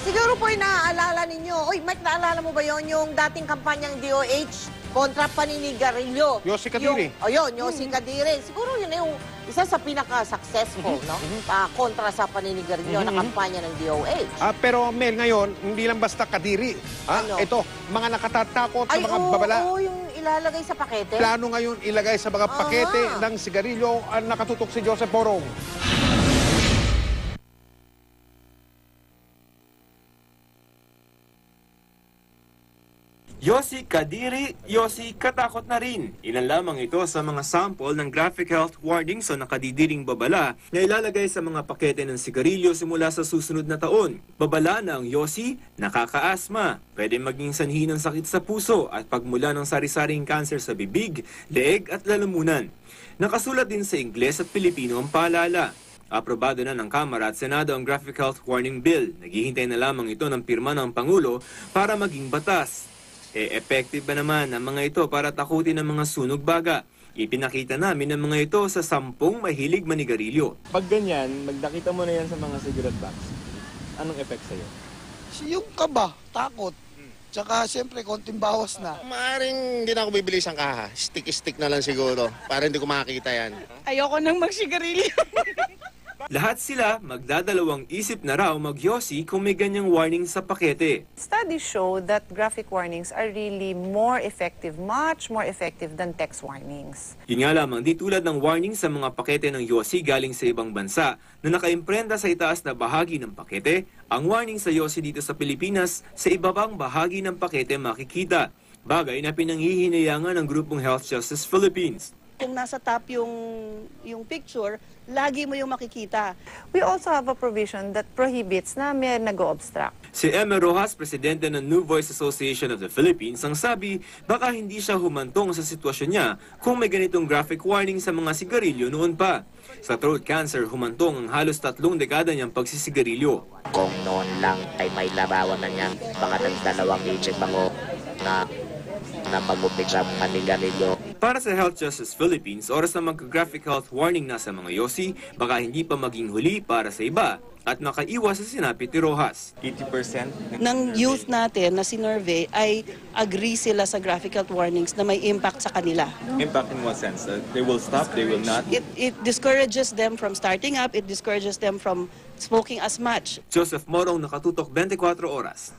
Siguro po naaalala ninyo, uy Mike, naalala mo ba yon yung dating kampanyang DOH kontra paninigarilyo? Yossi Kadiri. Yossi Kadiri. Siguro yun yung isa sa pinaka-successful, no? Kontra sa paninigarilyo na kampanya ng DOH. Pero Mel, ngayon, hindi lang basta Kadiri. Ano? Ito, mga nakatatakot sa mga babala. Oo, yung ilalagay sa pakete. Plano ngayon ilagay sa mga pakete ng sigarilyo ang nakatutok si Joseph Porong. Yossi Kadiri, Yossi katakot na rin. Ilan lamang ito sa mga sample ng graphic health warnings o nakadidiring babala na ilalagay sa mga pakete ng sigarilyo simula sa susunod na taon. Babala na ang Yossi, nakakaasma, pwede maging sanhi ng sakit sa puso at pagmula ng sari-saring cancer sa bibig, leeg at lalamunan. Nakasulat din sa Ingles at Pilipino ang paalala. Aprobado na ng Kamara at Senado ang Graphic Health Warning Bill. Naghihintay na lamang ito ng pirma ng Pangulo para maging batas. Effective ba naman ang mga ito para takutin ang mga sunog baga? Ipinakita namin ang mga ito sa 10 mahilig manigarilyo. Pag ganyan, nakita mo na yan sa mga cigarette box, anong effect sa'yo? Yung kaba, takot. Tsaka siyempre, konting bawas na. Maaring hindi na ako bibili isang kaha. Stick-stick na lang siguro para hindi ko makakita yan. Ayoko nang magsigarilyo. Lahat sila magdadalawang isip na raw mag-Yossi kung may ganyang warning sa pakete. Studies show that graphic warnings are really more effective, much more effective than text warnings. Yun nga lamang, di tulad ng warning sa mga pakete ng Yossi galing sa ibang bansa na nakaimprenta sa itaas na bahagi ng pakete, ang warning sa Yossi dito sa Pilipinas sa ibabang bahagi ng pakete makikita. Bagay na pinanghihinayangan ng grupong Health Justice Philippines. Kung nasa top yung picture, lagi mo yung makikita. We also have a provision that prohibits na may nag-o-obstruct. Si Emma Rojas, presidente ng New Voice Association of the Philippines, ang sabi baka hindi siya humantong sa sitwasyon niya kung may ganitong graphic warning sa mga sigarilyo noon pa. Sa throat cancer, humantong ang halos 3 dekada niyang pagsisigarilyo. Kung noon lang ay may labawan na niya, baka nagdalawang isip ako na mag-upig sa panigarilyo. Para sa Health Justice Philippines, oras na mag-graphic health warning na sa mga Yossi, baka hindi pa maging huli para sa iba at makaiwas sa sinapit ni Rojas. 80% Ng youth natin na sinurvey ay agree sila sa graphic health warnings na may impact sa kanila. impact in what sense? They will stop, they will not? It discourages them from starting up, it discourages them from smoking as much. Joseph Morong, Nakatutok, 24 Oras.